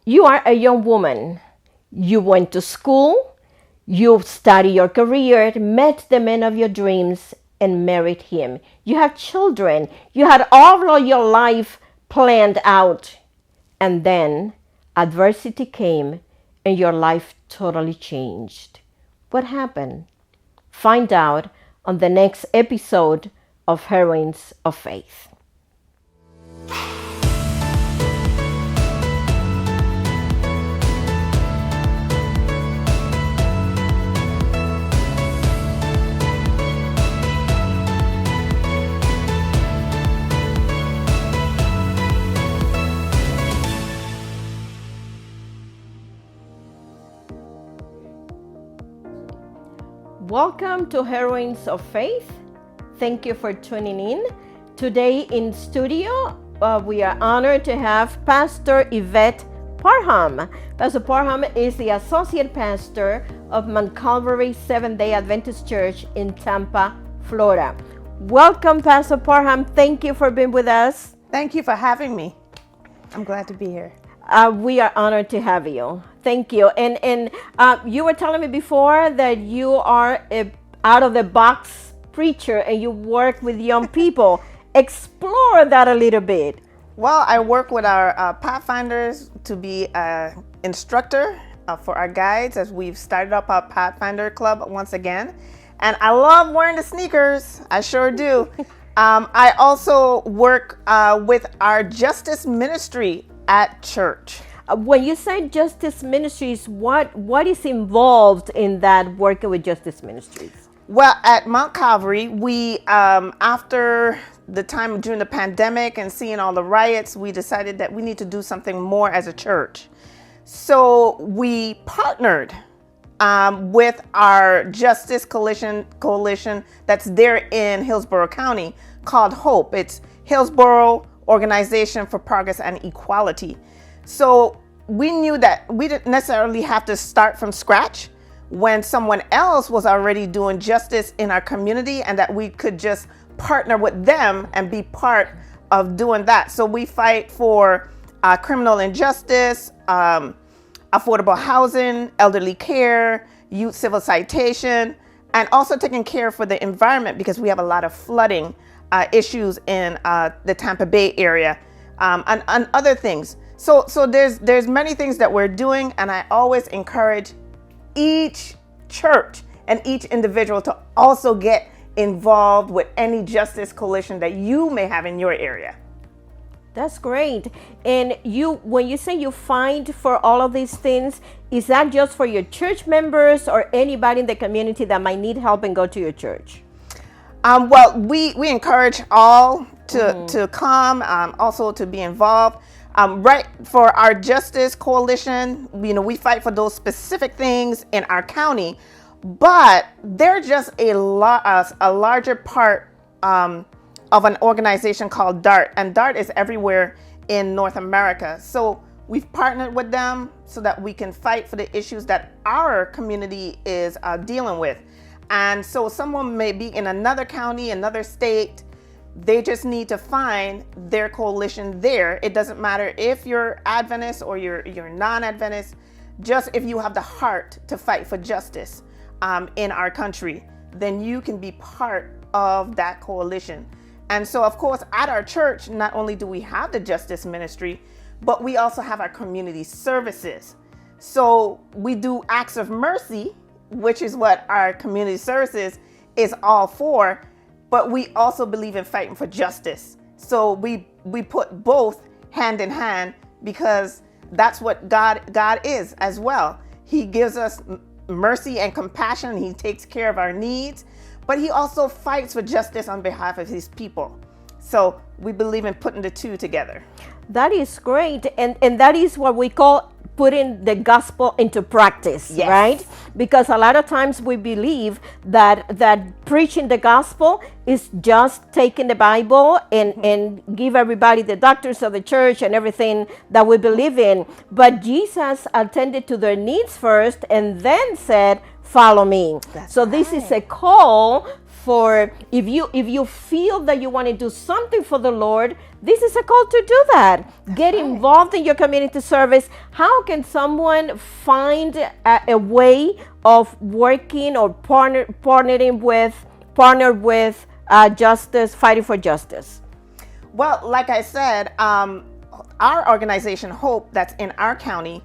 You are a young woman. You went to school, you studied your career, met the man of your dreams, and married him. You have children. You had all of your life planned out. And then adversity came and your life totally changed. What happened? Find out on the next episode of Heroines of Faith. Welcome to Heroines of Faith. Thank you for tuning in. Today in studio, we are honored to have Pastor Yvette Parham. Pastor Parham is the Associate Pastor of Mount Calvary Seventh-day Adventist Church in Tampa, Florida. Welcome, Pastor Parham. Thank you for being with us. Thank you for having me. I'm glad to be here. We are honored to have you. Thank you. And you were telling me before that you are a out-of-the-box preacher and you work with young people. Explore that a little bit. Well, I work with our Pathfinders to be an instructor for our guides as we've started up our Pathfinder Club once again. And I love wearing the sneakers. I sure do. I also work with our Justice Ministry at church. When you say Justice Ministries, what is involved in that working with Justice Ministries? Well, at Mount Calvary, we, after the time during the pandemic and seeing all the riots, we decided that we need to do something more as a church. So we partnered with our Justice Coalition that's there in Hillsborough County called HOPE. It's Hillsborough Organization for Progress and Equality. So we knew that we didn't necessarily have to start from scratch when someone else was already doing justice in our community, and that we could just partner with them and be part of doing that. So we fight for criminal injustice, affordable housing, elderly care, youth civil citation, and also taking care for the environment because we have a lot of flooding issues in the Tampa Bay area, and other things. So there's many things that we're doing, and I always encourage each church and each individual to also get involved with any justice coalition that you may have in your area. That's great. And when you say you fight for all of these things, is that just for your church members or anybody in the community that might need help and go to your church? Well, we encourage all to come, also to be involved. Right, for our Justice Coalition, we fight for those specific things in our county, but they're just a larger part of an organization called DART, and DART is everywhere in North America. So we've partnered with them so that we can fight for the issues that our community is dealing with. And so someone may be in another county, another state, they just need to find their coalition there. It doesn't matter if you're Adventist or you're non-Adventist, just if you have the heart to fight for justice in our country, then you can be part of that coalition. And so, of course, at our church, not only do we have the Justice Ministry, but we also have our community services. So we do acts of mercy, which is what our community services is all for. But we also believe in fighting for justice. So we put both hand in hand because that's what God is as well. He gives us mercy and compassion. He takes care of our needs, but he also fights for justice on behalf of his people. So we believe in putting the two together. That is great. And that is what we call putting the gospel into practice, yes. Right? Because a lot of times we believe that preaching the gospel is just taking the Bible and give everybody the doctrines of the church and everything that we believe in. But Jesus attended to their needs first and then said, follow me. That's so right. This is a call for if you feel that you want to do something for the Lord, this is a call to do that. Get involved in your community service. How can someone find a way of working or partner with justice, fighting for justice? Well, like I said, our organization, Hope, that's in our county,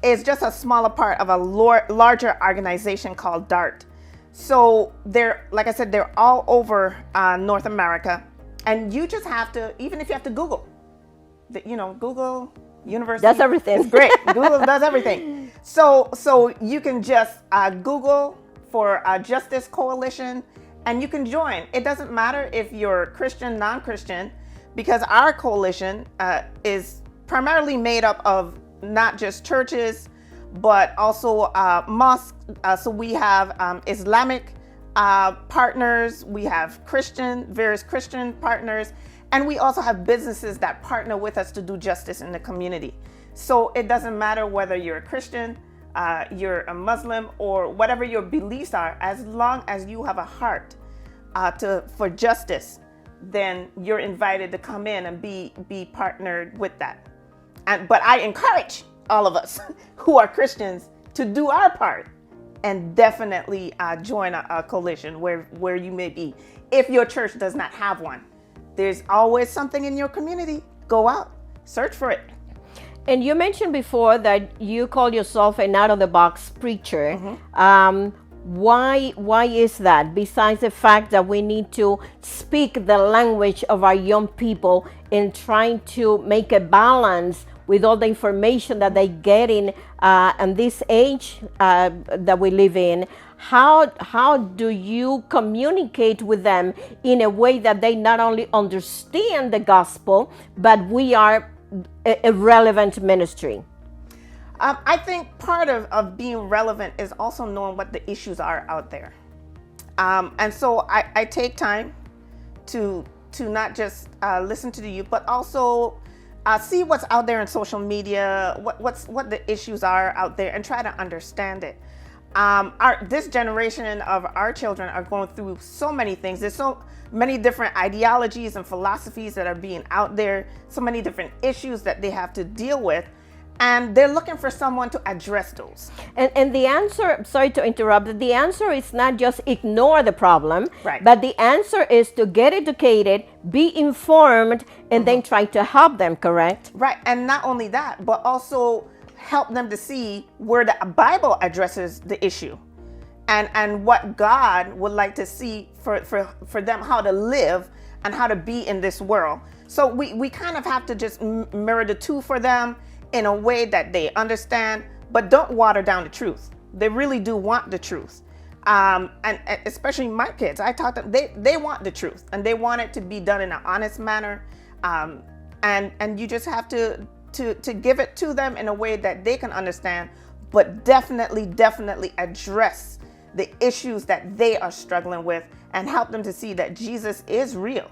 is just a smaller part of a larger organization called DART. So they're, like I said, they're all over North America. And you just have to, even if you have to Google, Google University. That's everything. It's great. Google does everything. So you can just Google for Justice Coalition and you can join. It doesn't matter if you're Christian, non-Christian, because our coalition is primarily made up of not just churches, but also mosques. So we have Islamic partners, we have various Christian partners, and we also have businesses that partner with us to do justice in the community. So it doesn't matter whether you're a Christian, you're a Muslim, or whatever your beliefs are, as long as you have a heart for justice, then you're invited to come in and be partnered with that. But I encourage all of us who are Christians to do our part and definitely join a coalition where you may be. If your church does not have one, there's always something in your community. Go out, search for it. And you mentioned before that you call yourself an out-of-the-box preacher. Mm-hmm. Why is that? Besides the fact that we need to speak the language of our young people in trying to make a balance with all the information that they get in this age that we live in, how do you communicate with them in a way that they not only understand the gospel, but we are a relevant ministry? I think part of being relevant is also knowing what the issues are out there. And so I take time to not just listen to the youth, but also see what's out there in social media, what the issues are out there, and try to understand it. This generation of our children are going through so many things. There's so many different ideologies and philosophies that are being out there, so many different issues that they have to deal with. And they're looking for someone to address those. And the answer, sorry to interrupt, the answer is not just ignore the problem, right, but the answer is to get educated, be informed, and then try to help them, correct? Right, and not only that, but also help them to see where the Bible addresses the issue and what God would like to see for them, how to live and how to be in this world. So we kind of have to just mirror the two for them in a way that they understand, but don't water down the truth. They really do want the truth. And especially my kids, I talk to them, they want the truth and they want it to be done in an honest manner. And you just have to give it to them in a way that they can understand, but definitely address the issues that they are struggling with and help them to see that Jesus is real.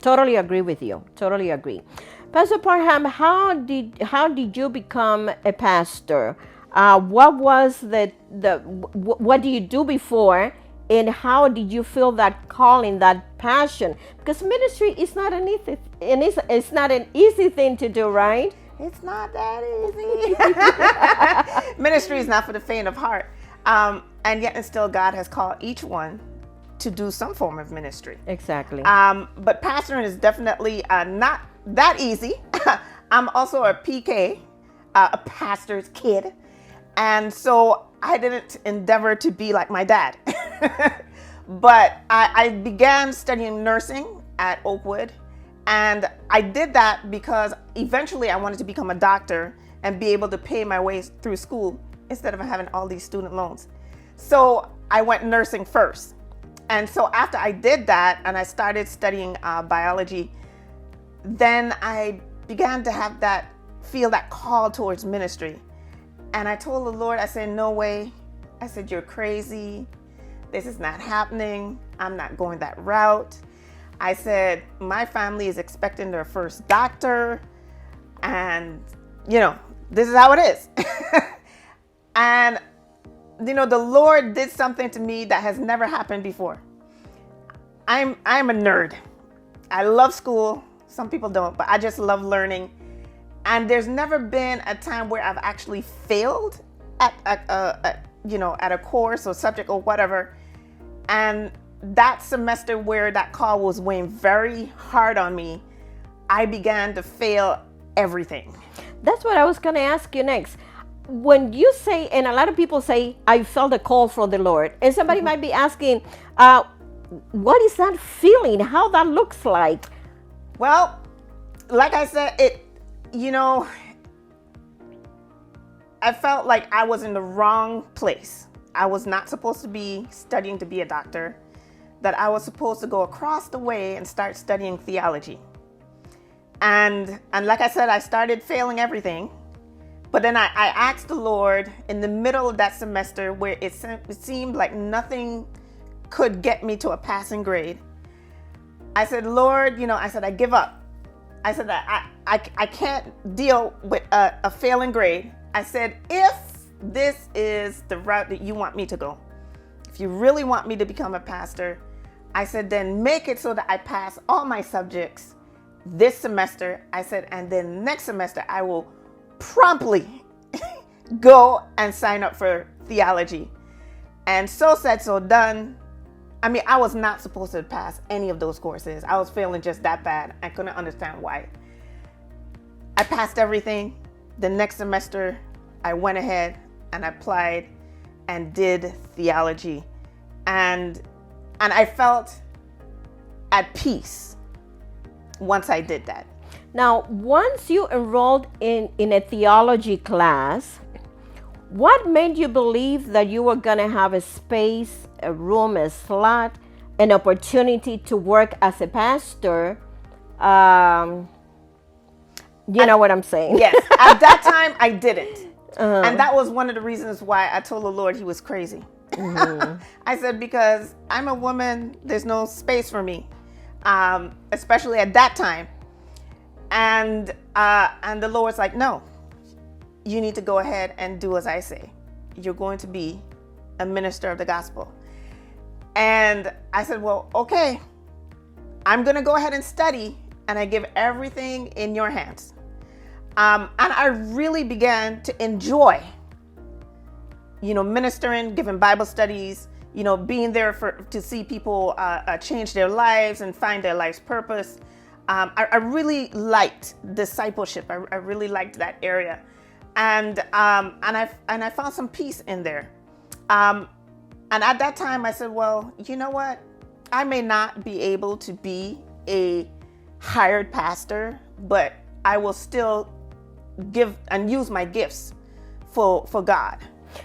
Totally agree with you. Totally agree. Pastor Parham, how did you become a pastor? What was what do you do before, and how did you feel that calling, that passion? Because ministry is not an easy, it's not an easy thing to do, right? It's not that easy. Ministry is not for the faint of heart, and yet and still God has called each one to do some form of ministry. Exactly. But pastoring is definitely not that easy. I'm also a PK, a pastor's kid. And so I didn't endeavor to be like my dad. But I began studying nursing at Oakwood. And I did that because eventually I wanted to become a doctor and be able to pay my way through school instead of having all these student loans. So I went nursing first. And so after I did that and I started studying biology, then I began to feel that call towards ministry. And I told the Lord, I said, no way. I said, you're crazy. This is not happening. I'm not going that route. I said, my family is expecting their first doctor. And, this is how it is. And the Lord did something to me that has never happened before. I'm a nerd. I love school. Some people don't, but I just love learning. And there's never been a time where I've actually failed at a course or subject or whatever. And that semester where that call was weighing very hard on me, I began to fail everything. That's what I was going to ask you next. When you say, and a lot of people say, I felt a call from the Lord, and somebody might be asking, what is that feeling? How that looks like? Well, like I said, I felt like I was in the wrong place. I was not supposed to be studying to be a doctor, that I was supposed to go across the way and start studying theology. And like I said, I started failing everything. But then I asked the Lord in the middle of that semester where it seemed like nothing could get me to a passing grade. I said, Lord, I give up. I said, I can't deal with a failing grade. I said, if this is the route that you want me to go, if you really want me to become a pastor, I said, then make it so that I pass all my subjects this semester. I said, and then next semester I will promptly go and sign up for theology. And so said, so done. I mean, I was not supposed to pass any of those courses. I was failing just that bad. I couldn't understand why. I passed everything. The next semester, I went ahead and applied and did theology. And I felt at peace once I did that. Now, once you enrolled in a theology class, what made you believe that you were going to have a space, a room, a slot, an opportunity to work as a pastor? You know what I'm saying? Yes. At that time, I didn't. And that was one of the reasons why I told the Lord he was crazy. I said, because I'm a woman, there's no space for me, especially at that time. And the Lord's like, no, you need to go ahead and do as I say. You're going to be a minister of the gospel. And I said, well, okay, I'm going to go ahead and study, and I give everything in your hands. And I really began to enjoy, ministering, giving Bible studies, being there to see people change their lives and find their life's purpose. I really liked discipleship. I really liked that area, and I found some peace in there. And at that time, I said, well, you know what? I may not be able to be a hired pastor, but I will still give and use my gifts for God.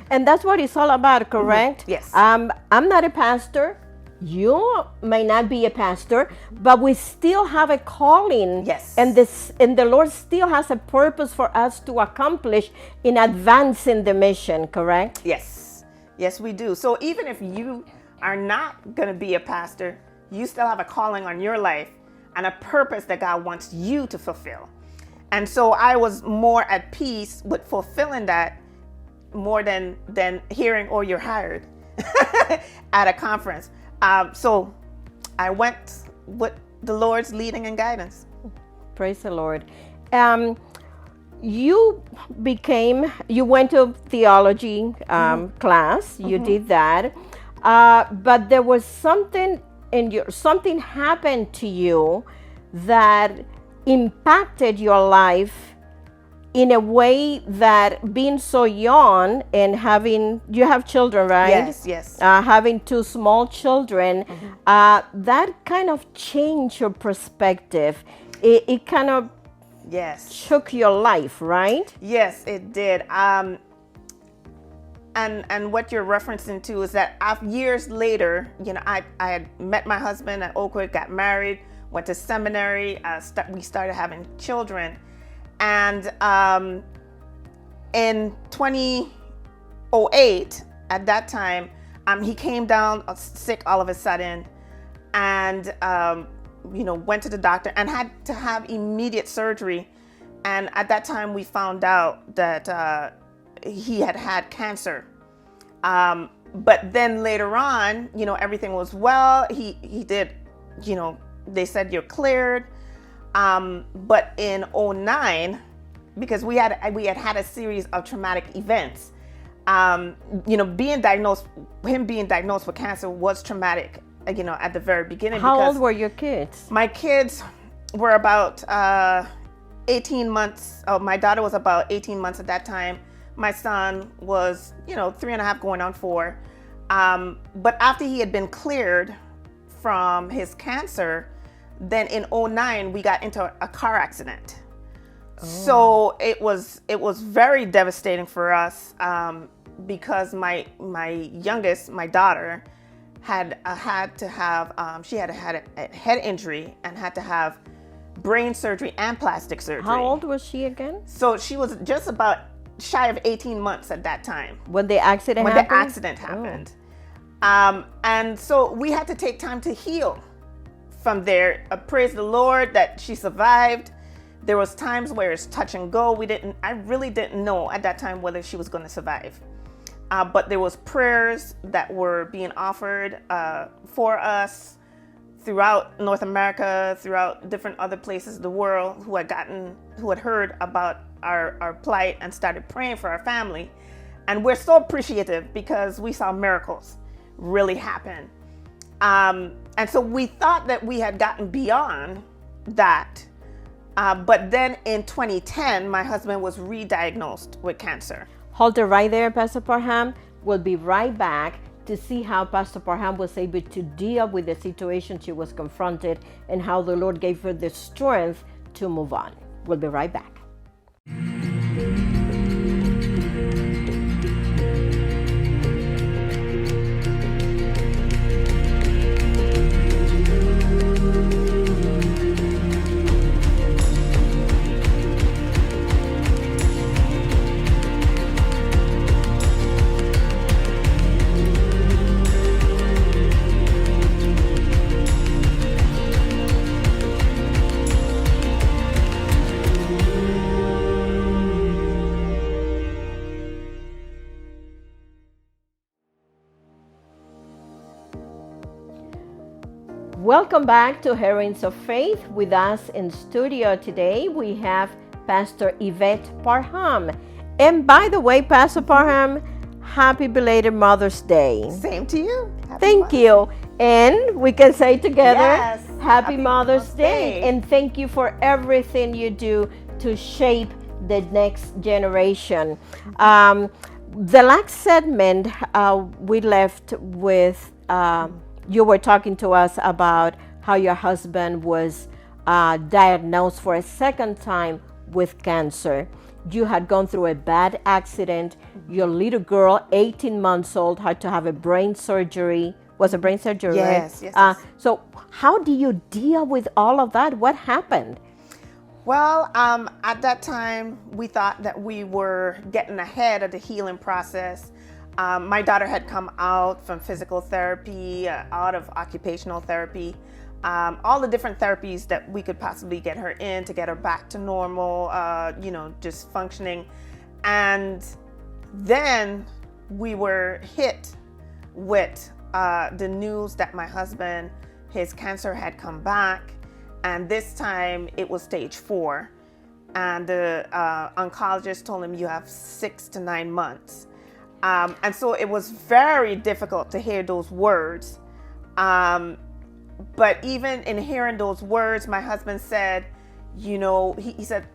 And that's what it's all about, correct? Mm-hmm. Yes. I'm not a pastor. You may not be a pastor, but we still have a calling. Yes. And the Lord still has a purpose for us to accomplish in advancing the mission, correct? Yes. Yes, we do. So even if you are not going to be a pastor, you still have a calling on your life and a purpose that God wants you to fulfill. And so I was more at peace with fulfilling that more than hearing, oh, you're hired at a conference. So I went with the Lord's leading and guidance. Praise the Lord. You went to theology class. You did that. But there was something something happened to you that impacted your life in a way that, being so young and you have children, right? Yes. Having two small children, that kind of changed your perspective. It kind of shook your life, right? Yes, it did. And what you're referencing to is that years later, I had met my husband at Oakwood, got married, went to seminary, we started having children. And in 2008, at that time, he came down sick all of a sudden, and went to the doctor and had to have immediate surgery. And at that time, we found out that he had cancer. But then later on, everything was well. He did, they said you're cleared. But in '09, because we had a series of traumatic events, him being diagnosed with cancer was traumatic, at the very beginning. How old were your kids? My kids were about 18 months. My daughter was about 18 months at that time. My son was, 3.5 going on 4. But after he had been cleared from his cancer, then in '09 we got into a car accident. Oh. So it was very devastating for us, because my youngest, my daughter, had to have she had a head injury and had to have brain surgery and plastic surgery. How old was she again? So she was just about shy of 18 months at that time. When the accident happened. And so we had to take time to heal from there. Praise the Lord that she survived. There was times where it's touch and go. I really didn't know at that time whether she was going to survive. But there was prayers that were being offered for us throughout North America, throughout different other places of the world, who had heard about our plight and started praying for our family. And we're so appreciative because we saw miracles really happen. And so we thought that we had gotten beyond that. But then in 2010, my husband was re-diagnosed with cancer. Hold it right there, Pastor Parham. We'll be right back to see how Pastor Parham was able to deal with the situation she was confronted and how the Lord gave her the strength to move on. We'll be right back. Welcome back to Heroines of Faith. With us in studio today, we have Pastor Yvette Parham. And by the way, Pastor Parham, happy belated Mother's Day. Same to you. Thank you. And we can say together, yes, happy Mother's Day. And thank you for everything you do to shape the next generation. The last segment, we left with... you were talking to us about how your husband was diagnosed for a second time with cancer. You had gone through a bad accident. Your little girl, 18 months old, had to have a brain surgery. Was a brain surgery, yes, right? Yes. So how do you deal with all of that? What happened? Well, at that time, we thought that we were getting ahead of the healing process. My daughter had come out from physical therapy, out of occupational therapy, all the different therapies that we could possibly get her in to get her back to normal, just functioning. And then we were hit with the news that my husband, his cancer had come back. And this time it was stage 4. And the oncologist told him, you have 6 to 9 months. And so it was very difficult to hear those words. But even in hearing those words, my husband said, he said,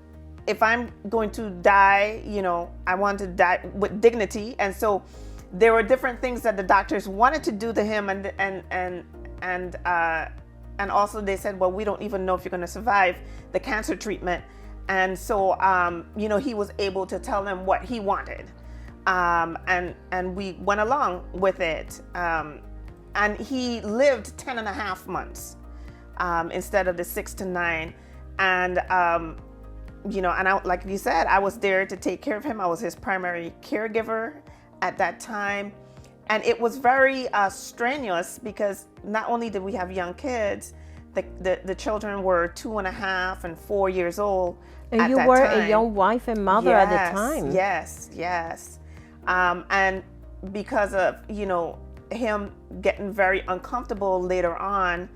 if I'm going to die, I want to die with dignity. And so there were different things that the doctors wanted to do to him. And also they said, well, we don't even know if you're going to survive the cancer treatment. And so, he was able to tell them what he wanted. And we went along with it. And he lived 10 and a half months instead of the 6 to 9. And, and I, like you said, I was there to take care of him. I was his primary caregiver at that time. And it was very strenuous because not only did we have young kids, the children were 2.5 and 4 years old. And you were a young wife and mother at the time. Yes. And because of, him getting very uncomfortable later on,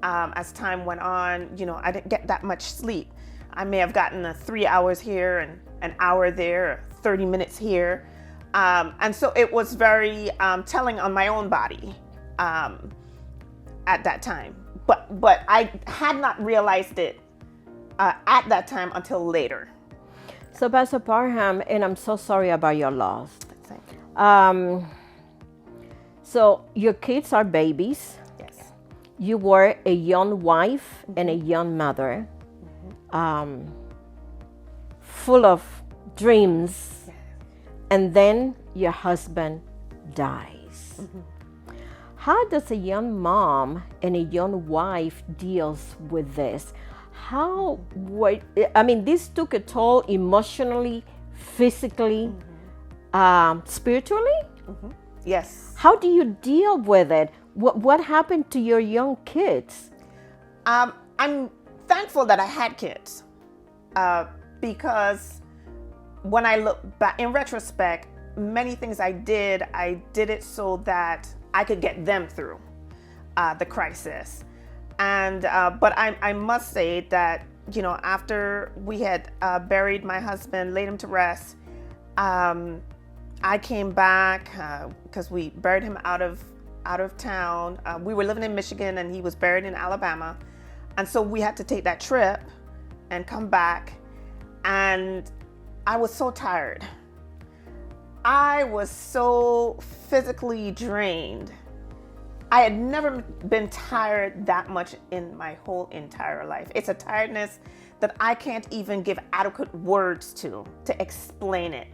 as time went on, I didn't get that much sleep. I may have gotten 3 hours here and an hour there, or 30 minutes here. And so it was very telling on my own body at that time. But I had not realized it at that time until later. So, Pastor Parham, and I'm so sorry about your loss. Thank you. So your kids are babies. Yes. You were a young wife and a young mother, full of dreams, and then your husband dies. How does a young mom and a young wife deals with this? This took a toll emotionally, physically, spiritually? Yes. How do you deal with it? What happened to your young kids? I'm thankful that I had kids, because when I look back in retrospect, many things I did it so that I could get them through the crisis. And but I must say that, after we had buried my husband, laid him to rest, I came back because we buried him out of town. We were living in Michigan and he was buried in Alabama. And so we had to take that trip and come back. And I was so tired. I was so physically drained. I had never been tired that much in my whole entire life. It's a tiredness that I can't even give adequate words to explain it,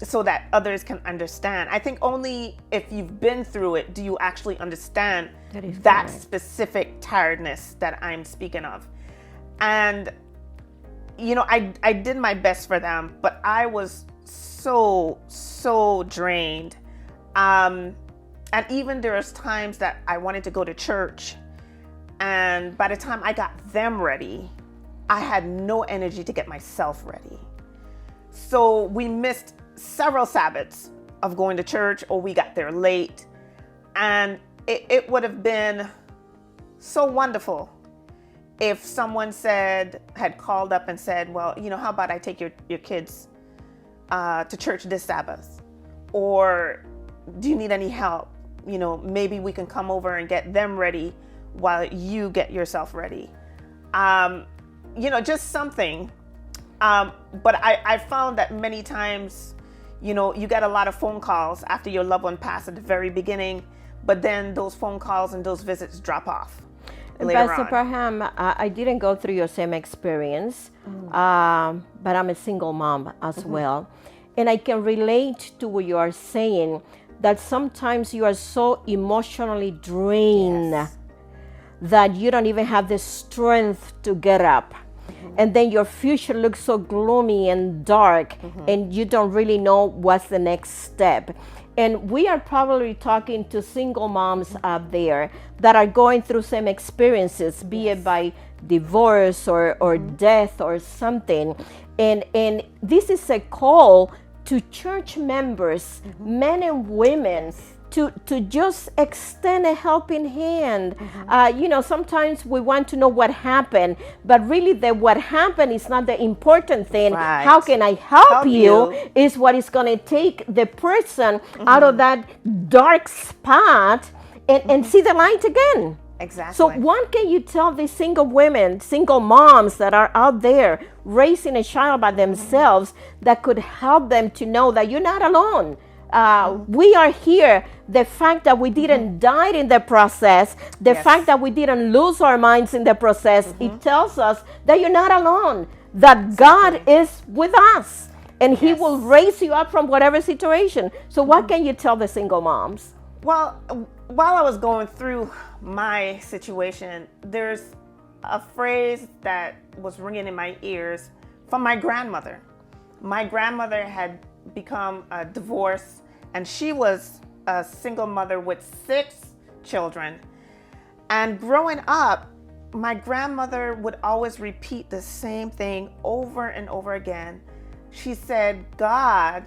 so that others can understand. I think only if you've been through it do you actually understand that specific tiredness that I'm speaking of. And, I did my best for them, but I was so drained. And even there was times that I wanted to go to church, and by the time I got them ready, I had no energy to get myself ready. So we missed several Sabbaths of going to church, or we got there late. And it would have been so wonderful if someone had called up and said, well, how about I take your kids to church this Sabbath? Or do you need any help? Maybe we can come over and get them ready while you get yourself ready. Just something. But I found that many times, you get a lot of phone calls after your loved one passed at the very beginning, but then those phone calls and those visits drop off later Pastor on. Parham, I didn't go through your same experience, but I'm a single mom as well. And I can relate to what you are saying, that sometimes you are so emotionally drained that you don't even have the strength to get up. And then your future looks so gloomy and dark, and you don't really know what's the next step. And we are probably talking to single moms out there that are going through some experiences, be it by divorce or death or something. And this is a call to church members, men and women, to just extend a helping hand. Sometimes we want to know what happened, but really what happened is not the important thing. Right. How can I help you is what is going to take the person out of that dark spot and see the light again. Exactly. So what can you tell these single women, single moms that are out there raising a child by themselves that could help them to know that you're not alone? We are here. The fact that we didn't die in the process, the fact that we didn't lose our minds in the process, it tells us that you're not alone, that God is with us and He will raise you up from whatever situation. So what can you tell the single moms? Well, while I was going through my situation, there's a phrase that was ringing in my ears from my grandmother. My grandmother had become divorced, and she was a single mother with 6 children. And growing up, my grandmother would always repeat the same thing over and over again. She said, God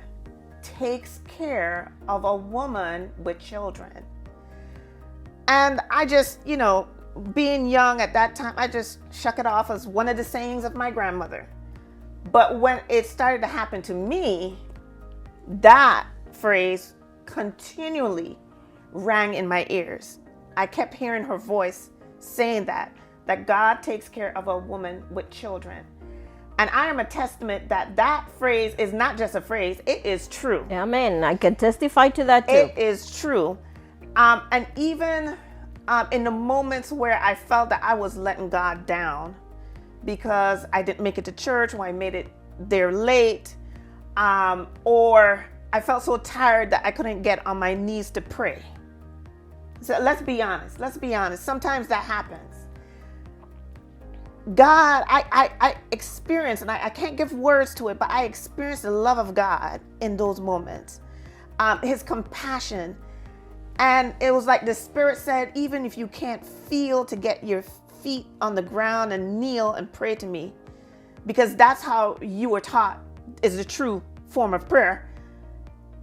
takes care of a woman with children. And I just, being young at that time, I just shook it off as one of the sayings of my grandmother. But when it started to happen to me, that phrase continually rang in my ears. I kept hearing her voice saying that God takes care of a woman with children. And I am a testament that phrase is not just a phrase, it is true. Amen. I can testify to that too. It is true. And even in the moments where I felt that I was letting God down because I didn't make it to church, or I made it there late, or I felt so tired that I couldn't get on my knees to pray. So let's be honest. Sometimes that happens. God, I experienced, and I can't give words to it, but I experienced the love of God in those moments. His compassion. And it was like the Spirit said, even if you can't feel to get your feet on the ground and kneel and pray to me, because that's how you were taught is the true form of prayer.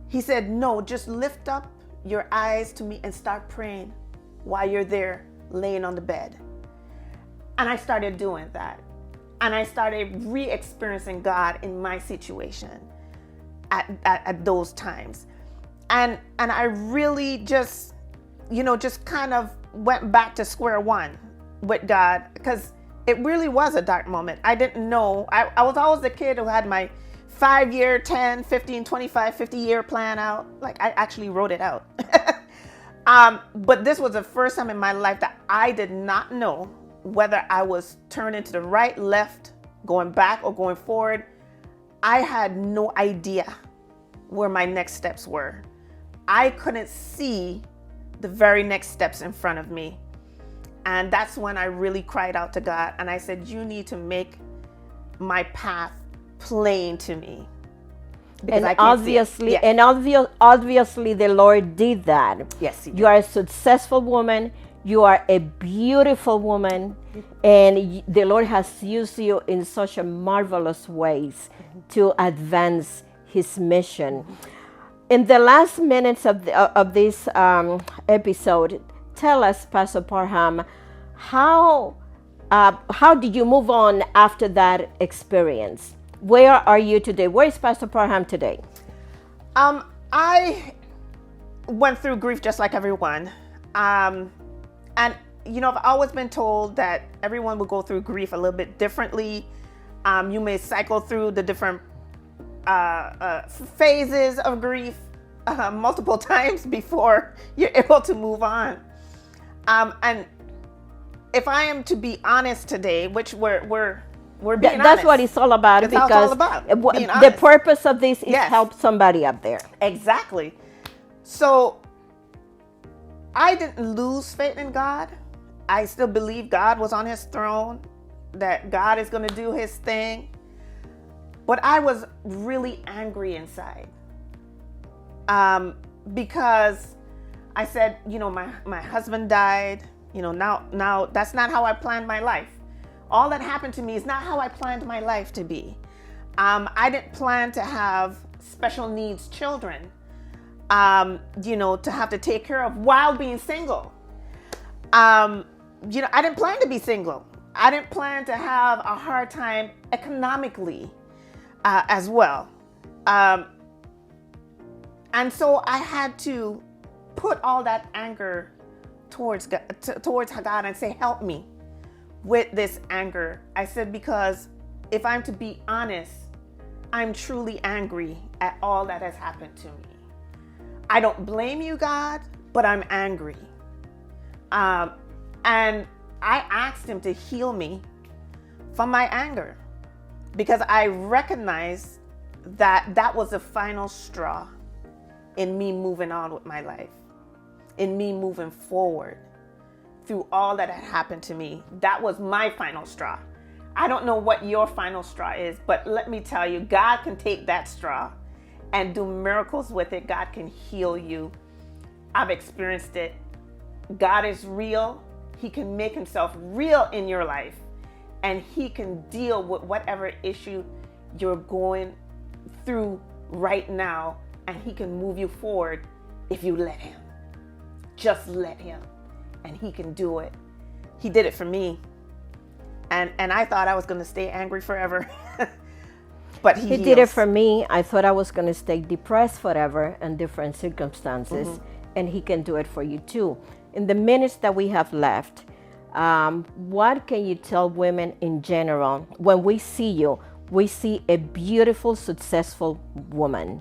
He said, no, just lift up your eyes to me and start praying while you're there laying on the bed. And I started doing that. And I started re-experiencing God in my situation at those times. And I really just kind of went back to square one with God, because it really was a dark moment. I didn't know. I was always the kid who had my 5-year, 10, 15, 25, 50-year plan out. Like, I actually wrote it out. But this was the first time in my life that I did not know whether I was turning to the right, left, going back, or going forward. I had no idea where my next steps were. I couldn't see the very next steps in front of me. And that's when I really cried out to God. And I said, you need to make my path plain to me. And obviously, obviously the Lord did that. Yes, He did. You are a successful woman. You are a beautiful woman. And the Lord has used you in such a marvelous ways to advance His mission. In the last minutes of this episode, tell us, Pastor Parham, how did you move on after that experience? Where are you today? Where is Pastor Parham today? I went through grief just like everyone. And, I've always been told that everyone will go through grief a little bit differently. You may cycle through the different phases of grief multiple times before you're able to move on. And if I am to be honest today, which we're being honest. That's what it's all about. It's because all about being the honest. purpose of this is help somebody up there. Exactly. So I didn't lose faith in God. I still believe God was on His throne, that God is going to do His thing. But I was really angry inside. Because I said, my husband died, now that's not how I planned my life. All that happened to me is not how I planned my life to be. I didn't plan to have special needs children, to have to take care of while being single. I didn't plan to be single. I didn't plan to have a hard time economically as well. And so I had to put all that anger towards God and say, help me with this anger. I said, because if I'm to be honest, I'm truly angry at all that has happened to me. I don't blame you, God, but I'm angry. And I asked Him to heal me from my anger, because I recognized that was the final straw in me moving on with my life, in me moving forward through all that had happened to me. That was my final straw. I don't know what your final straw is, but let me tell you, God can take that straw and do miracles with it. God can heal you. I've experienced it. God is real. He can make Himself real in your life, and He can deal with whatever issue you're going through right now and he can move you forward if you let him. Just let him, and he can do it. He did it for me. And I thought I was going to stay angry forever. But he did it for me. I thought I was going to stay depressed forever in different circumstances, and he can do it for you too. In the minutes that we have left, what can you tell women in general? When we see you, we see a beautiful, successful woman,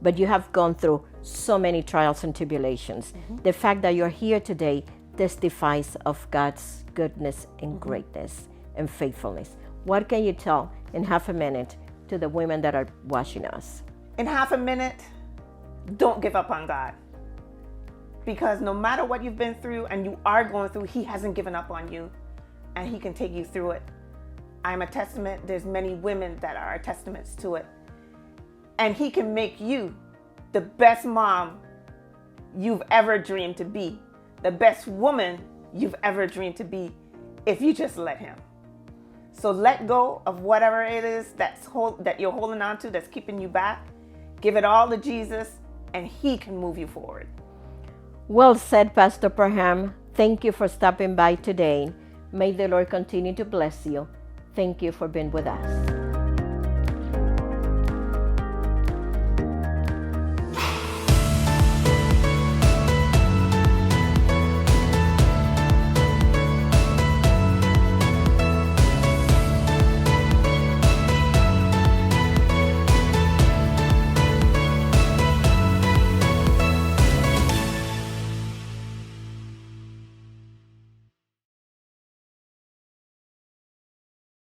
but you have gone through so many trials and tribulations. The fact that you're here today testifies of God's goodness and greatness and faithfulness. What can you tell in half a minute to the women that are watching us? In half a minute, don't give up on God. Because no matter what you've been through and you are going through, he hasn't given up on you, and he can take you through it. I'm a testament. There's many women that are testaments to it. And he can make you the best mom you've ever dreamed to be, the best woman you've ever dreamed to be, if you just let him. So let go of whatever it is that you're holding on to that's keeping you back. Give it all to Jesus, and he can move you forward. Well said, Pastor Parham. Thank you for stopping by today. May the Lord continue to bless you. Thank you for being with us.